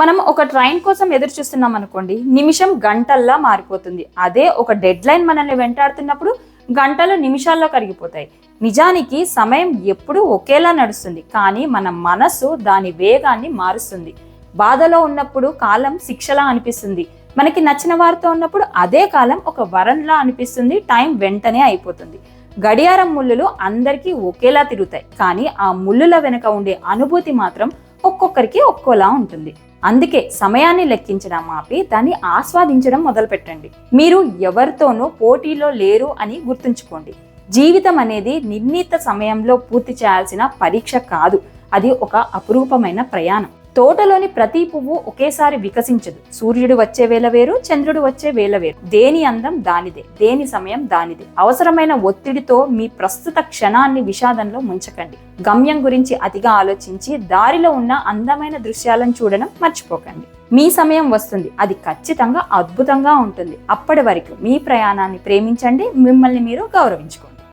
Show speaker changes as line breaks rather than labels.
మనం ఒక ట్రైన్ కోసం ఎదురు చూస్తున్నాం అనుకోండి, నిమిషం గంటల్లా మారిపోతుంది. అదే ఒక డెడ్ లైన్ మనల్ని వెంటాడుతున్నప్పుడు గంటలు నిమిషాల్లో కరిగిపోతాయి. నిజానికి సమయం ఎప్పుడూ ఒకేలా నడుస్తుంది, కానీ మన మనసు దాని వేగాన్ని మారుస్తుంది. బాధలో ఉన్నప్పుడు కాలం శిక్షలా అనిపిస్తుంది. మనకి నచ్చిన వారితో ఉన్నప్పుడు అదే కాలం ఒక వరంలా అనిపిస్తుంది. టైం వెంటనే అయిపోతుంది. గడియారం ముళ్ళులు అందరికీ ఒకేలా తిరుగుతాయి, కానీ ఆ ముళ్ళుల వెనుక ఉండే అనుభూతి మాత్రం ఒక్కొక్కరికి ఒక్కోలా ఉంటుంది. అందుకే సమయాన్ని లెక్కించడం ఆపి దాన్ని ఆస్వాదించడం మొదలుపెట్టండి. మీరు ఎవరితోనూ పోటీలో లేరు అని గుర్తుంచుకోండి. జీవితం అనేది నిర్ణీత సమయంలో పూర్తి చేయాల్సిన పరీక్ష కాదు, అది ఒక అపురూపమైన ప్రయాణం. తోటలోని ప్రతి పువ్వు ఒకేసారి వికసించదు. సూర్యుడు వచ్చే వేళ వేరు, చంద్రుడు వచ్చే వేళ వేరు. దేని అందం దానిదే, దేని సమయం దానిదే. అవసరమైన ఒత్తిడితో మీ ప్రస్తుత క్షణాన్ని విషాదంలో ముంచకండి. గమ్యం గురించి అతిగా ఆలోచించి దారిలో ఉన్న అందమైన దృశ్యాలను చూడడం మర్చిపోకండి. మీ సమయం వస్తుంది, అది ఖచ్చితంగా అద్భుతంగా ఉంటుంది. అప్పటి వరకు మీ ప్రయాణాన్ని ప్రేమించండి, మిమ్మల్ని మీరు గౌరవించుకోండి.